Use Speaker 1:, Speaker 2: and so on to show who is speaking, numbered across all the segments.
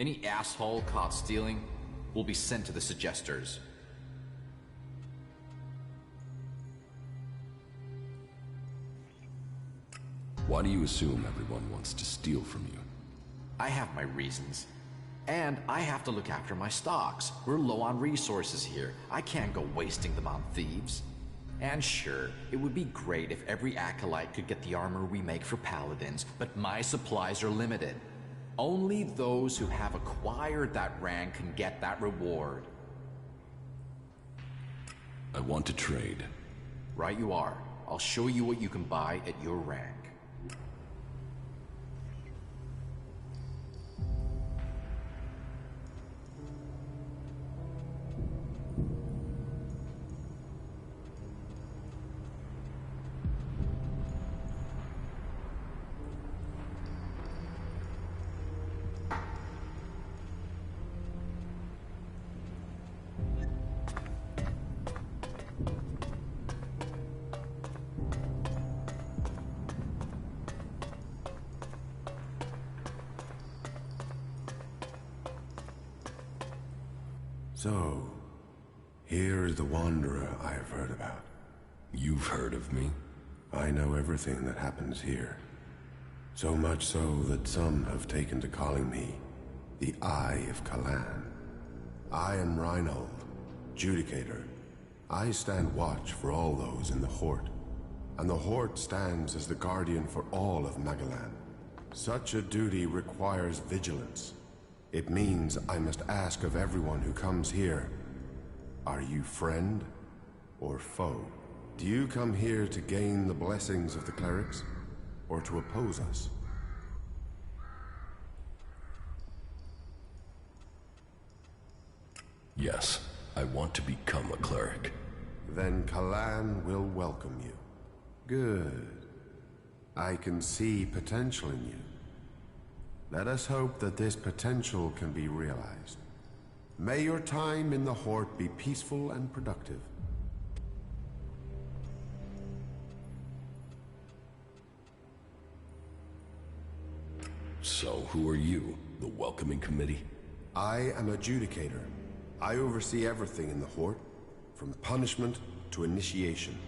Speaker 1: Any asshole caught stealing will be sent to the suggesters.
Speaker 2: Why do you assume everyone wants to steal from you?
Speaker 1: I have my reasons. And I have to look after my stocks. We're low on resources here. I can't go wasting them on thieves. And sure, it would be great if every acolyte could get the armor we make for paladins, but my supplies are limited. Only those who have acquired that rank can get that reward.
Speaker 2: I want to trade.
Speaker 1: Right you are. I'll show you what you can buy at your rank.
Speaker 3: So, here is the wanderer I have heard about.
Speaker 2: You've heard of me?
Speaker 3: I know everything that happens here. So much so that some have taken to calling me the Eye of Kalan. I am Reinhold, Judicator. I stand watch for all those in the Hort, and the Hort stands as the guardian for all of Magalan. Such a duty requires vigilance. It means I must ask of everyone who comes here, are you friend or foe? Do you come here to gain the blessings of the clerics, or to oppose us?
Speaker 2: Yes, I want to become a cleric.
Speaker 3: Then Kalan will welcome you. Good. I can see potential in you. Let us hope that this potential can be realized. May your time in the Hort be peaceful and productive.
Speaker 2: So, who are you? The welcoming committee?
Speaker 3: I am a Judicator. I oversee everything in the Hort, from punishment to initiation.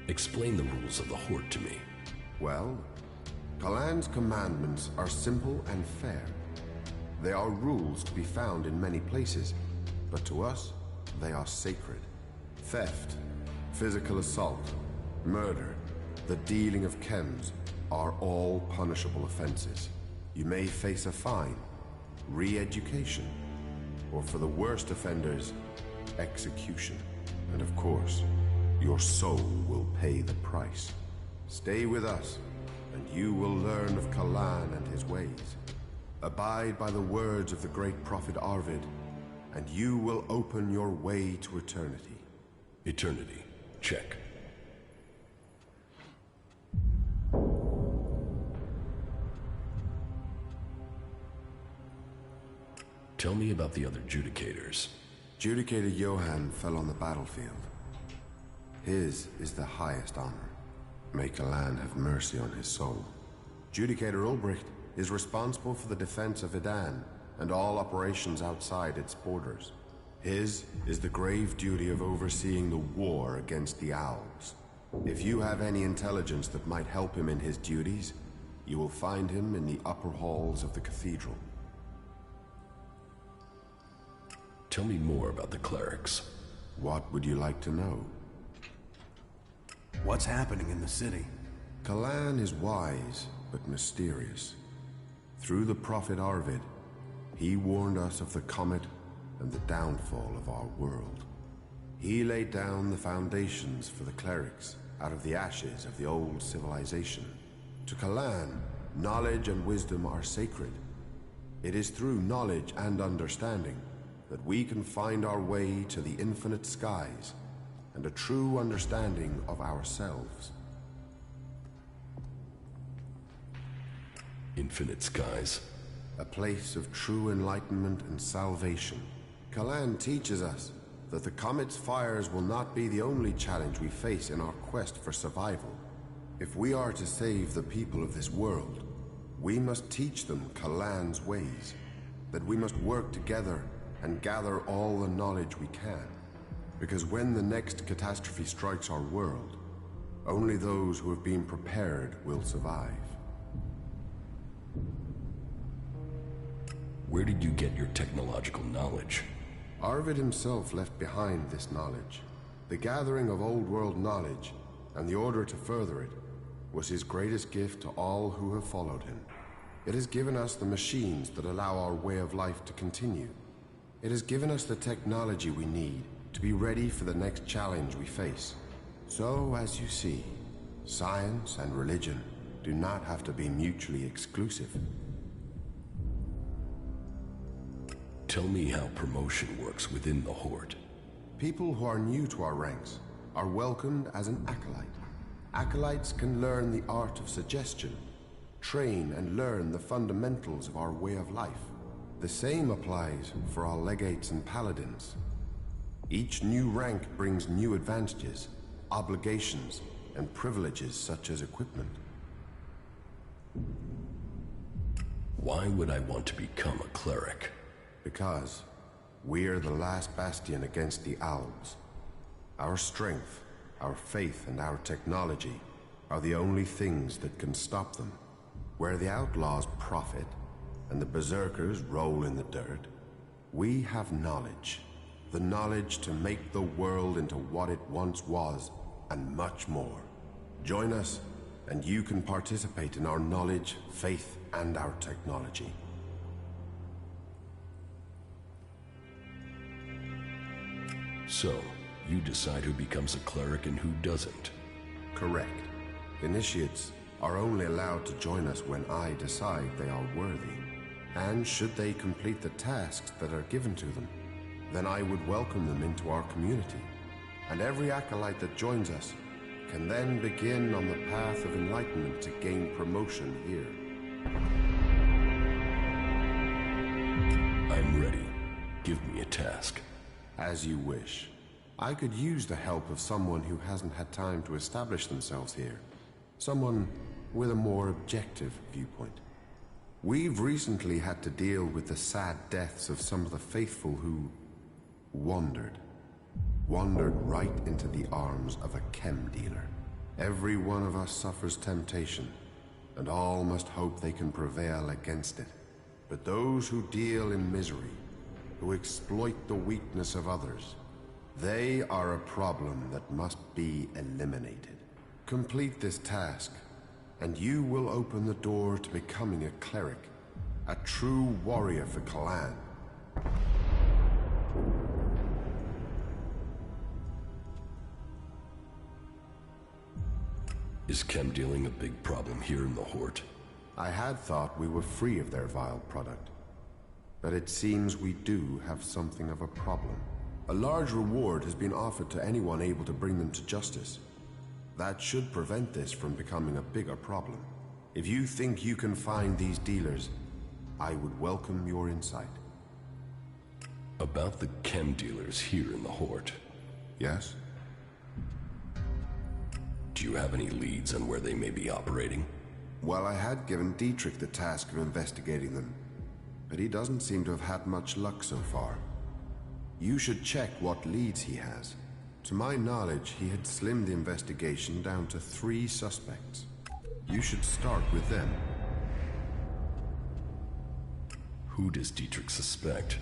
Speaker 2: Explain the rules of the Hort to me.
Speaker 3: Well, Kalan's commandments are simple and fair. They are rules to be found in many places, but to us, they are sacred. Theft, physical assault, murder, the dealing of chems are all punishable offenses. You may face a fine, re-education, or for the worst offenders, execution. And of course, your soul will pay the price. Stay with us, and you will learn of Kalan and his ways. Abide by the words of the great prophet Arvid, and you will open your way to eternity.
Speaker 2: Eternity. Check. Tell me about the other Judicators.
Speaker 3: Judicator Johann fell on the battlefield. His is the highest honor. May Kalan have mercy on his soul. Judicator Ulbricht is responsible for the defense of Idan and all operations outside its borders. His is the grave duty of overseeing the war against the Owls. If you have any intelligence that might help him in his duties, you will find him in the upper halls of the cathedral.
Speaker 2: Tell me more about the clerics.
Speaker 3: What would you like to know?
Speaker 4: What's happening in the city?
Speaker 3: Kalan is wise, but mysterious. Through the prophet Arvid, he warned us of the comet and the downfall of our world. He laid down the foundations for the clerics out of the ashes of the old civilization. To Kalan, knowledge and wisdom are sacred. It is through knowledge and understanding that we can find our way to the infinite skies and a true understanding of ourselves.
Speaker 2: Infinite skies.
Speaker 3: A place of true enlightenment and salvation. Kalan teaches us that the comet's fires will not be the only challenge we face in our quest for survival. If we are to save the people of this world, We must teach them Kalan's ways, that we must work together and gather all the knowledge we can. Because when the next catastrophe strikes our world, only those who have been prepared will survive.
Speaker 2: Where did you get your technological knowledge?
Speaker 3: Arvid himself left behind this knowledge. The gathering of old world knowledge, and the order to further it, was his greatest gift to all who have followed him. It has given us the machines that allow our way of life to continue. It has given us the technology we need to be ready for the next challenge we face. So, as you see, science and religion do not have to be mutually exclusive.
Speaker 2: Tell me how promotion works within the Horde.
Speaker 3: People who are new to our ranks are welcomed as an acolyte. Acolytes can learn the art of suggestion, train and learn the fundamentals of our way of life. The same applies for our legates and paladins. Each new rank brings new advantages, obligations, and privileges such as equipment.
Speaker 2: Why would I want to become a cleric?
Speaker 3: Because we're the last bastion against the owls. Our strength, our faith, and our technology are the only things that can stop them. Where the outlaws profit and the berserkers roll in the dirt, we have knowledge. The knowledge to make the world into what it once was, and much more. Join us, and you can participate in our knowledge, faith, and our technology.
Speaker 2: So, you decide who becomes a cleric and who doesn't.
Speaker 3: Correct. Initiates are only allowed to join us when I decide they are worthy. And should they complete the tasks that are given to them, then I would welcome them into our community. And every acolyte that joins us can then begin on the path of enlightenment to gain promotion here.
Speaker 2: I'm ready. Give me a task.
Speaker 3: As you wish. I could use the help of someone who hasn't had time to establish themselves here. Someone with a more objective viewpoint. We've recently had to deal with the sad deaths of some of the faithful who wandered right into the arms of a chem dealer. Every one of us suffers temptation, and all must hope they can prevail against it. But those who deal in misery, who exploit the weakness of others, they are a problem that must be eliminated. Complete this task, and you will open the door to becoming a cleric, a true warrior for Kalan.
Speaker 2: Is chem dealing a big problem here in the Horde?
Speaker 3: I had thought we were free of their vile product, but it seems we do have something of a problem. A large reward has been offered to anyone able to bring them to justice. That should prevent this from becoming a bigger problem. If you think you can find these dealers, I would welcome your insight.
Speaker 2: About the chem dealers here in the Horde.
Speaker 3: Yes?
Speaker 2: Do you have any leads on where they may be operating?
Speaker 3: Well, I had given Dietrich the task of investigating them, but he doesn't seem to have had much luck so far. You should check what leads he has. To my knowledge, he had slimmed the investigation down to 3 suspects. You should start with them.
Speaker 2: Who does Dietrich suspect?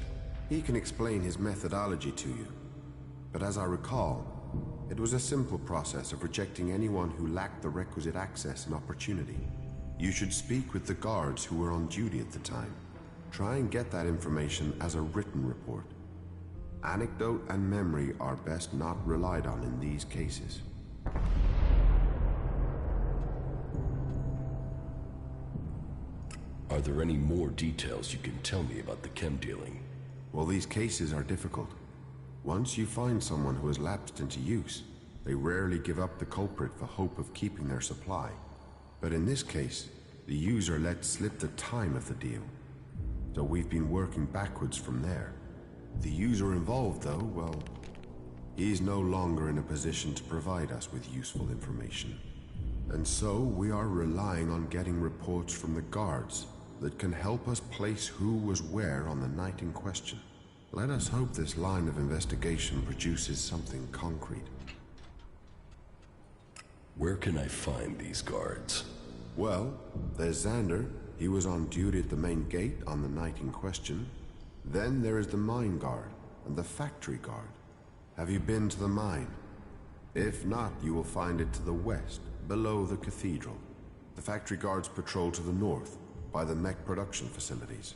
Speaker 3: He can explain his methodology to you, but as I recall, it was a simple process of rejecting anyone who lacked the requisite access and opportunity. You should speak with the guards who were on duty at the time. Try and get that information as a written report. Anecdote and memory are best not relied on in these cases.
Speaker 2: Are there any more details you can tell me about the chem dealing?
Speaker 3: Well, these cases are difficult. Once you find someone who has lapsed into use, they rarely give up the culprit for hope of keeping their supply. But in this case, the user let slip the time of the deal. So we've been working backwards from there. The user involved, though, well, he's no longer in a position to provide us with useful information. And so we are relying on getting reports from the guards that can help us place who was where on the night in question. Let us hope this line of investigation produces something concrete.
Speaker 2: Where can I find these guards?
Speaker 3: Well, there's Xander. He was on duty at the main gate on the night in question. Then there is the mine guard and the factory guard. Have you been to the mine? If not, you will find it to the west, below the cathedral. The factory guards patrol to the north, by the mech production facilities.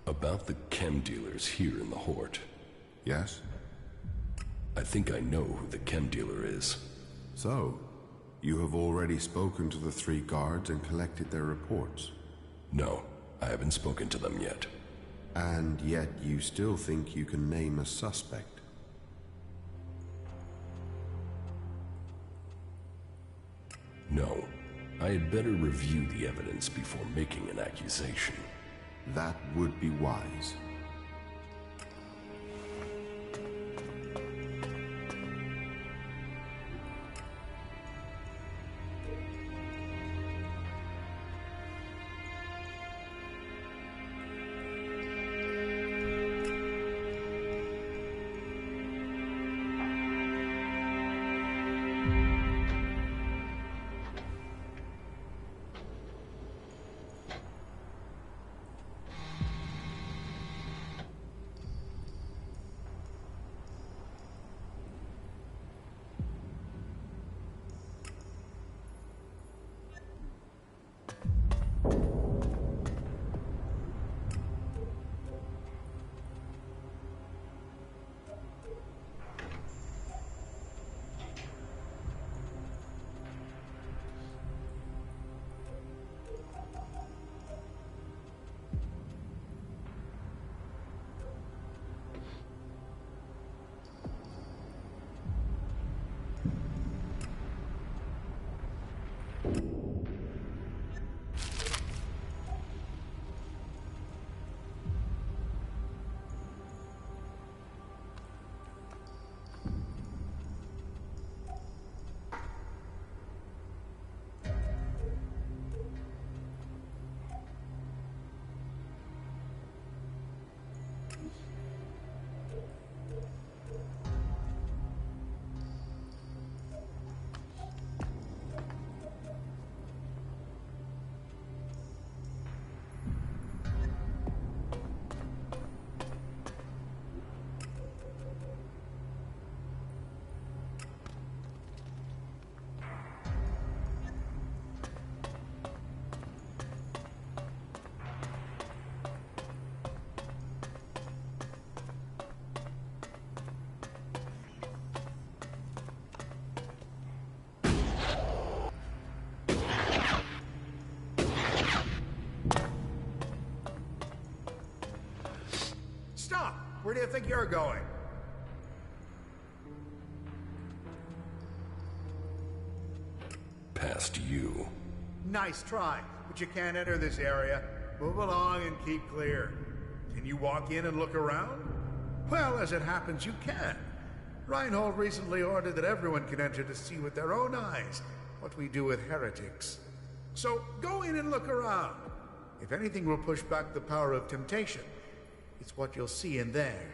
Speaker 2: About the chem dealers here in the Hort.
Speaker 3: Yes?
Speaker 2: I think I know who the chem dealer is.
Speaker 3: So, you have already spoken to the 3 guards and collected their reports?
Speaker 2: No, I haven't spoken to them yet.
Speaker 3: And yet you still think you can name a suspect?
Speaker 2: No, I had better review the evidence before making an accusation.
Speaker 3: That would be wise.
Speaker 4: Where do you think you're going?
Speaker 2: Past you.
Speaker 4: Nice try, but you can't enter this area. Move along and keep clear. Can you walk in and look around? Well, as it happens, you can. Reinhold recently ordered that everyone can enter to see with their own eyes what we do with heretics. So go in and look around. If anything will push back the power of temptation, it's what you'll see in there.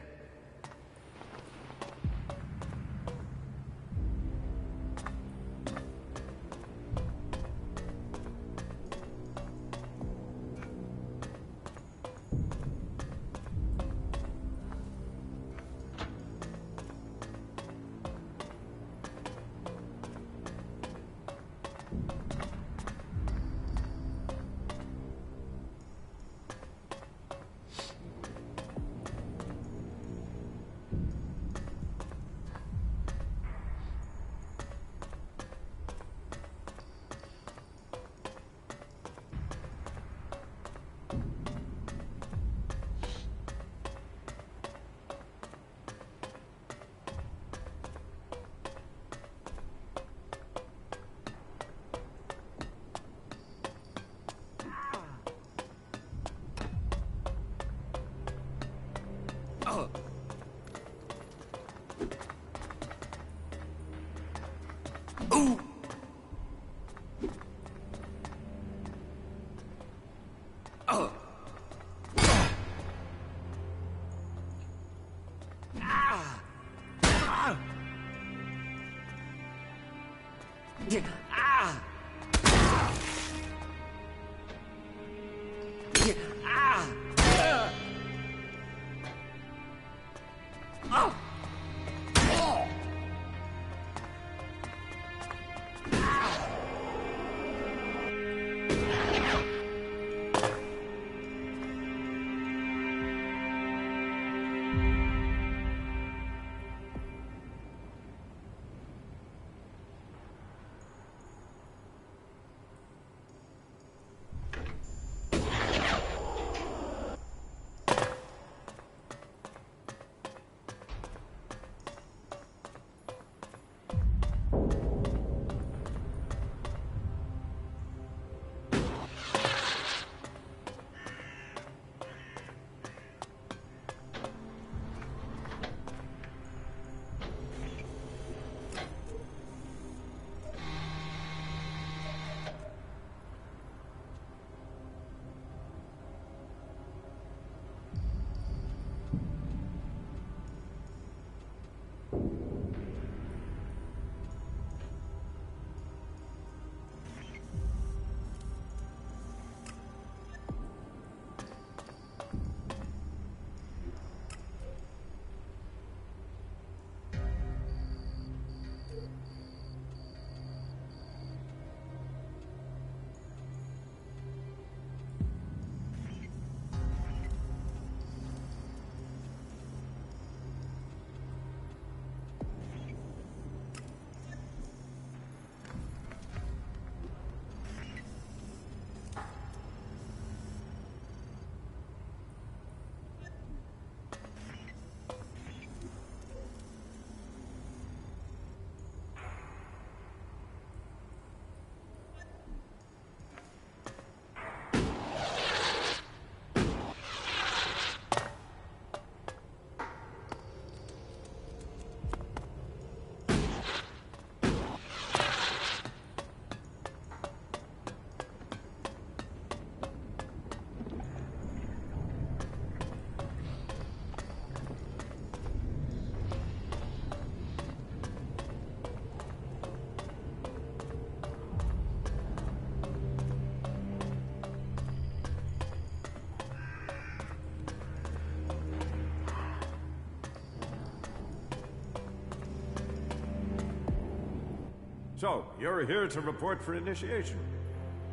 Speaker 5: So, you're here to report for initiation.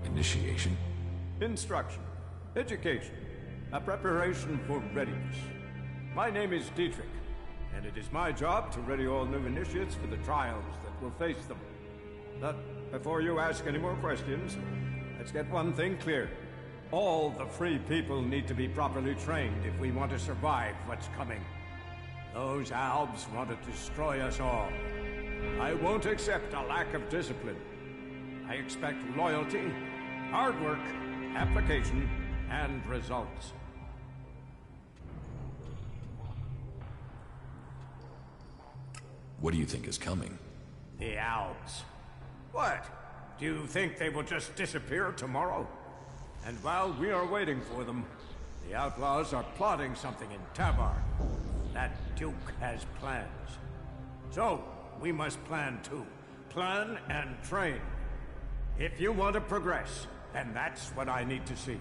Speaker 2: Initiation?
Speaker 5: Instruction, education, a preparation for readiness. My name is Dietrich, and it is my job to ready all new initiates for the trials that will face them. But before you ask any more questions, let's get one thing clear. All the free people need to be properly trained if we want to survive what's coming. Those Albs want to destroy us all. I won't accept a lack of discipline. I expect loyalty, hard work, application, and results.
Speaker 2: What do you think is coming?
Speaker 5: The Albs. What? Do you think they will just disappear tomorrow? And while we are waiting for them, the outlaws are plotting something in Tabar. That Duke has plans. So, we must plan too. Plan and train. If you want to progress, then that's what I need to see.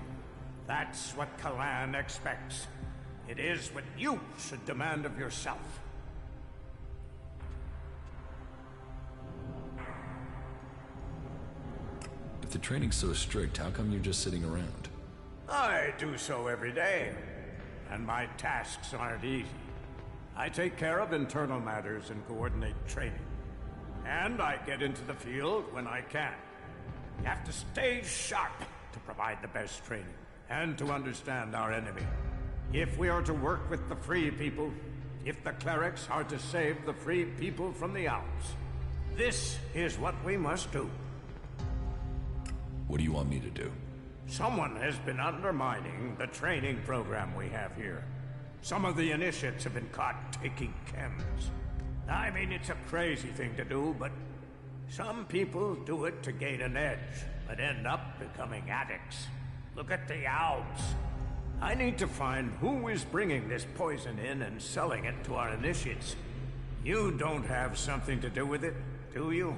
Speaker 5: That's what Kalan expects. It is what you should demand of yourself.
Speaker 2: If the training's so strict, how come you're just sitting around?
Speaker 5: I do so every day, and my tasks aren't easy. I take care of internal matters and coordinate training. And I get into the field when I can. You have to stay sharp to provide the best training, and to understand our enemy. If we are to work with the free people, if the clerics are to save the free people from the Alps, this is what we must do.
Speaker 2: What do you want me to do?
Speaker 5: Someone has been undermining the training program we have here. Some of the initiates have been caught taking chems. I mean, it's a crazy thing to do, but some people do it to gain an edge, but end up becoming addicts. Look at the Alps. I need to find who is bringing this poison in and selling it to our initiates. You don't have something to do with it, do you?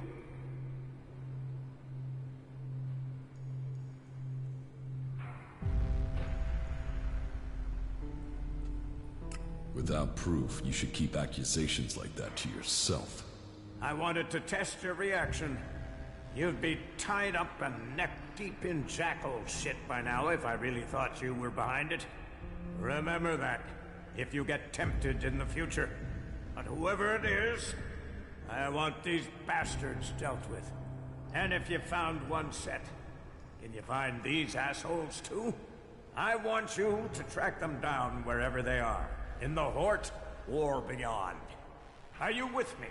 Speaker 2: Without proof, you should keep accusations like that to yourself.
Speaker 5: I wanted to test your reaction. You'd be tied up and neck-deep in jackal shit by now if I really thought you were behind it. Remember that, if you get tempted in the future. But whoever it is, I want these bastards dealt with. And if you found one set, can you find these assholes too? I want you to track them down wherever they are, in the Hort or beyond. Are you with me?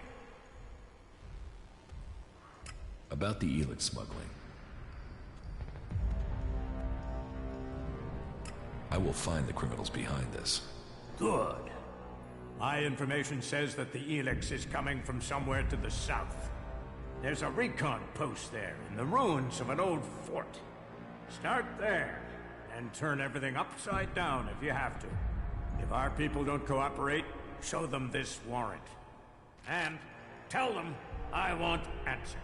Speaker 2: About the ELEX smuggling. I will find the criminals behind this.
Speaker 5: Good. My information says that the ELEX is coming from somewhere to the south. There's a recon post there, in the ruins of an old fort. Start there, and turn everything upside down if you have to. If our people don't cooperate, show them this warrant. And tell them I want answers.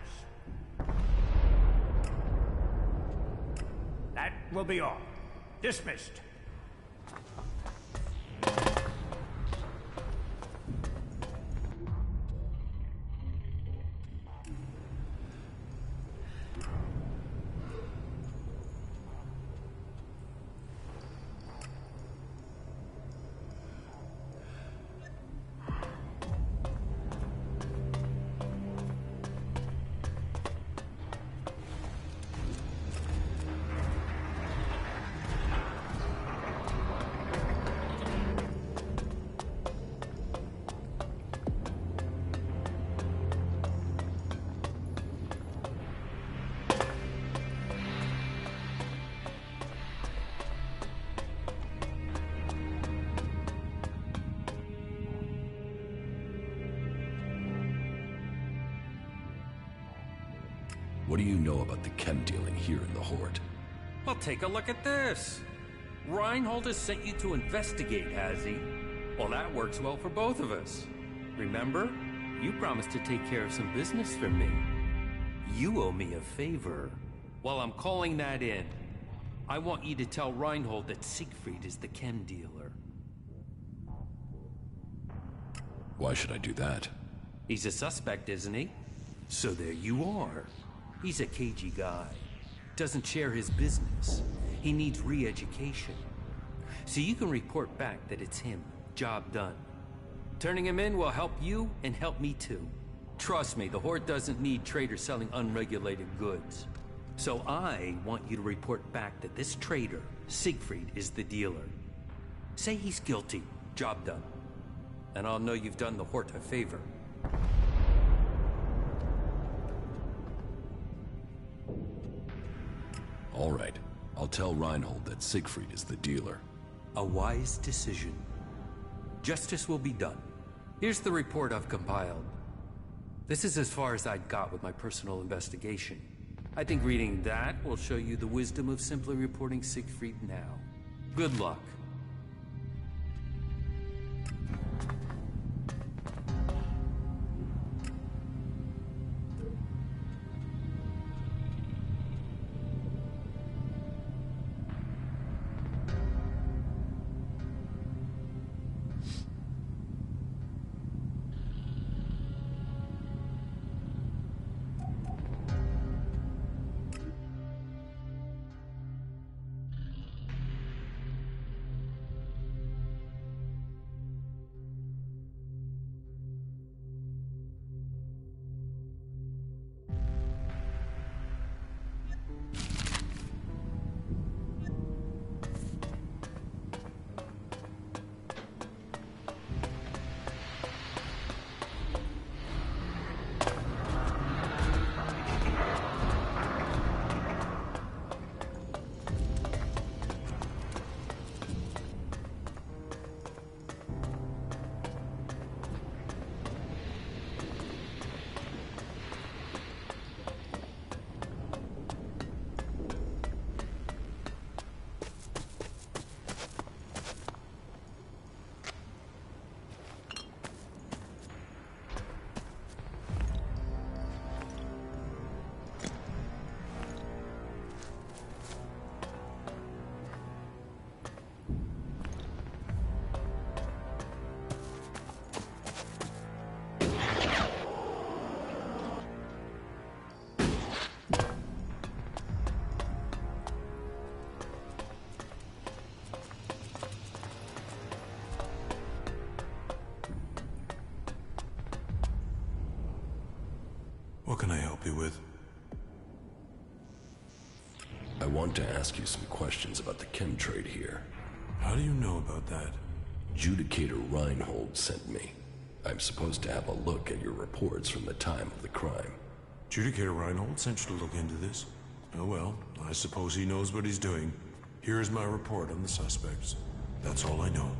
Speaker 5: That will be all. Dismissed.
Speaker 2: What do you know about the chem dealing here in the Horde?
Speaker 6: Well, take a look at this. Reinhold has sent you to investigate, has he? Well, that works well for both of us. Remember? You promised to take care of some business for me. You owe me a favor. Well, I'm calling that in. I want you to tell Reinhold that Siegfried is the chem dealer.
Speaker 2: Why should I do that?
Speaker 6: He's a suspect, isn't he? So there you are. He's a cagey guy. Doesn't share his business. He needs re-education. So you can report back that it's him. Job done. Turning him in will help you and help me too. Trust me, the Horde doesn't need traders selling unregulated goods. So I want you to report back that this trader, Siegfried, is the dealer. Say he's guilty. Job done. And I'll know you've done the Horde a favor.
Speaker 2: All right. I'll tell Reinhold that Siegfried is the dealer.
Speaker 6: A wise decision. Justice will be done. Here's the report I've compiled. This is as far as I'd got with my personal investigation. I think reading that will show you the wisdom of simply reporting Siegfried now. Good luck.
Speaker 7: What can I help you with?
Speaker 2: I want to ask you some questions about the chem trade here.
Speaker 7: How do you know about that?
Speaker 2: Judicator Reinhold sent me. I'm supposed to have a look at your reports from the time of the crime.
Speaker 7: Judicator Reinhold sent you to look into this? Oh well, I suppose he knows what he's doing. Here is my report on the suspects. That's all I know.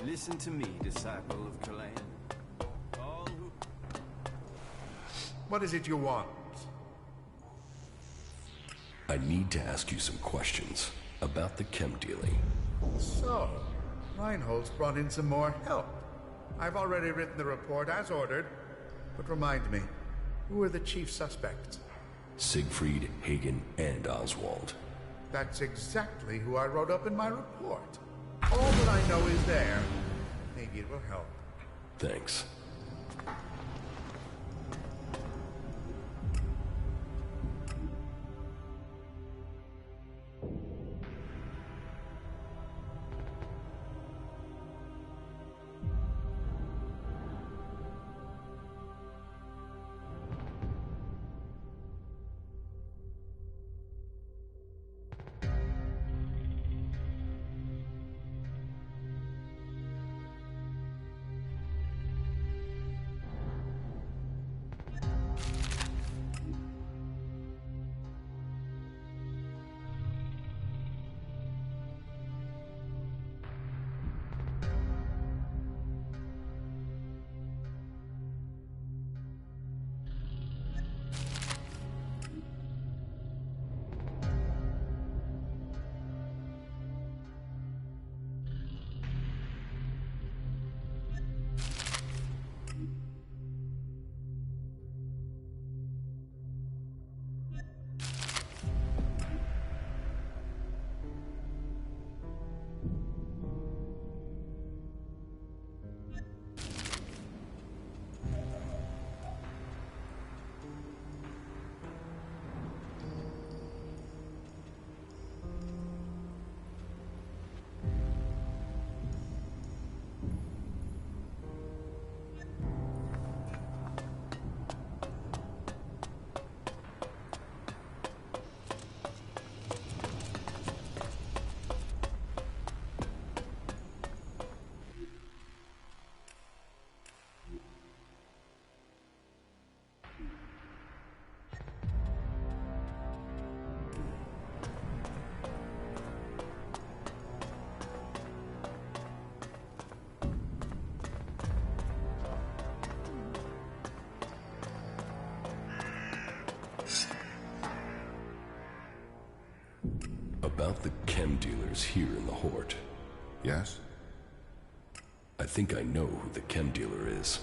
Speaker 8: Listen to me, disciple of Kalain. All who...
Speaker 4: What is it you want?
Speaker 2: I need to ask you some questions about the chem dealing.
Speaker 4: So, Reinhold's brought in some more help. I've already written the report as ordered, but remind me, who are the chief suspects?
Speaker 2: Siegfried, Hagen, and Oswald.
Speaker 4: That's exactly who I wrote up in my report. All that I know is there. Maybe it will help.
Speaker 2: Thanks. About the chem dealers here in the Hort.
Speaker 3: Yes?
Speaker 2: I think I know who the chem dealer is.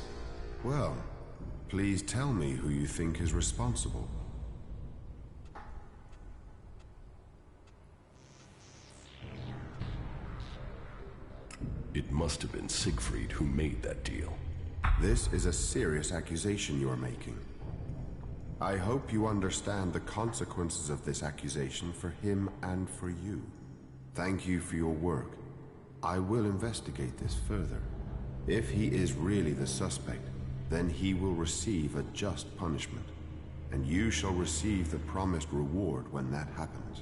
Speaker 3: Well, please tell me who you think is responsible.
Speaker 2: It must have been Siegfried who made that deal.
Speaker 3: This is a serious accusation you are making. I hope you understand the consequences of this accusation for him and for you. Thank you for your work. I will investigate this further. If he is really the suspect, then he will receive a just punishment, and you shall receive the promised reward when that happens.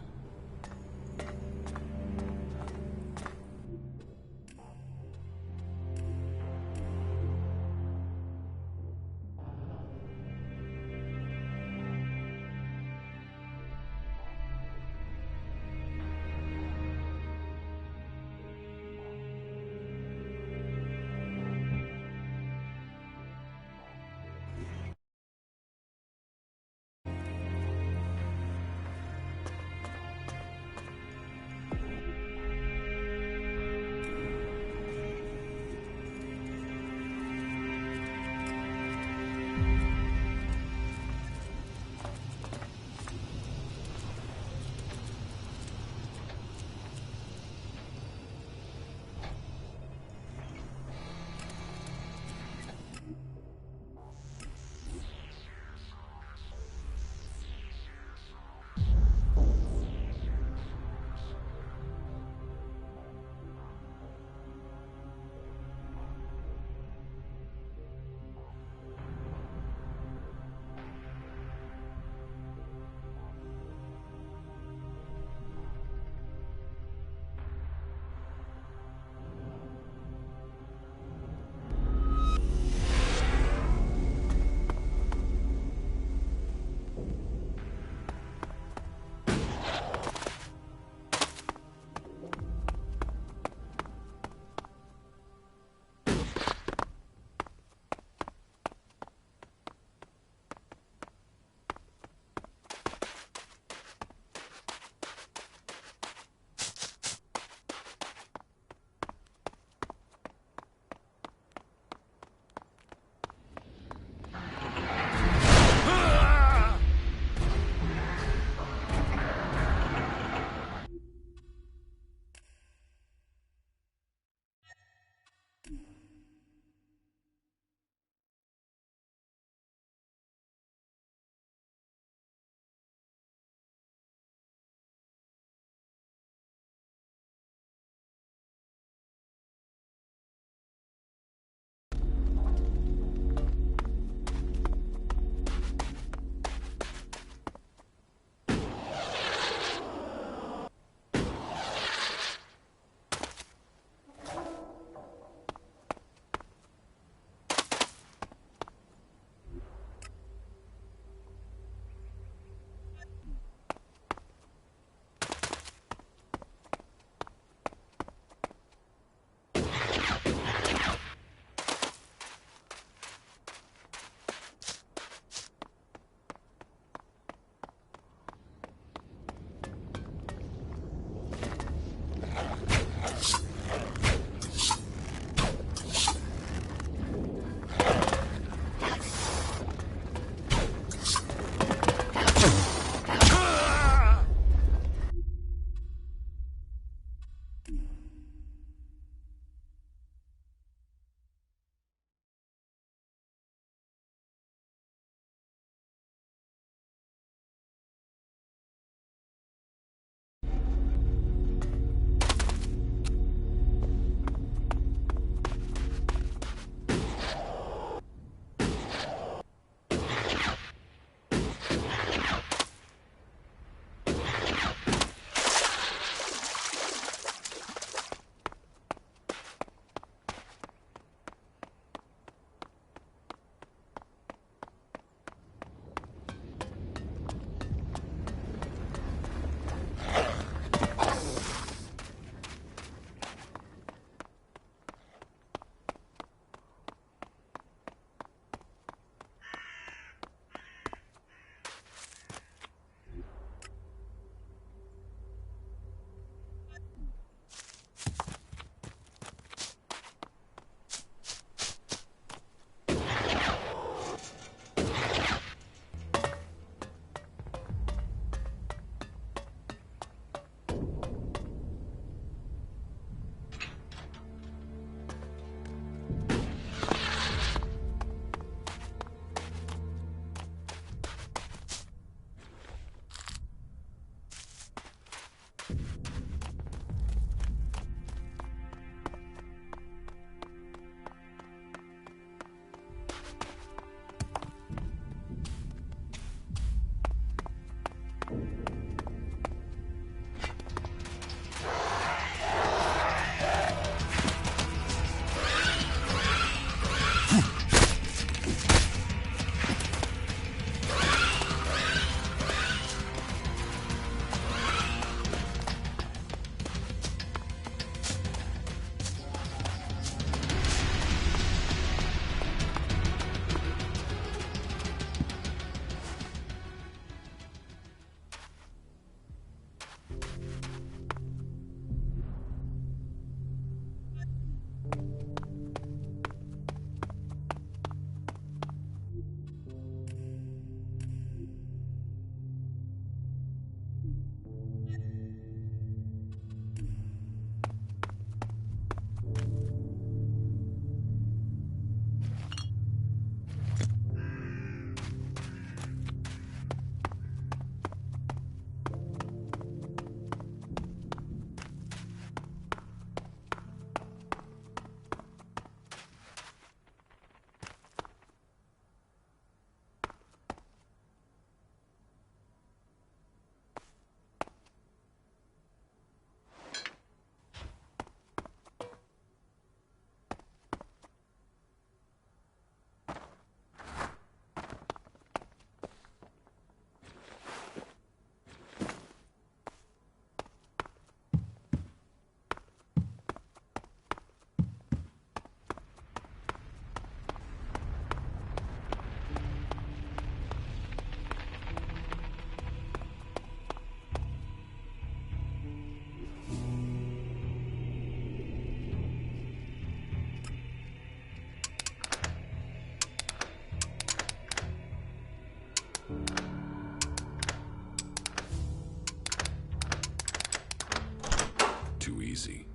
Speaker 2: too easy.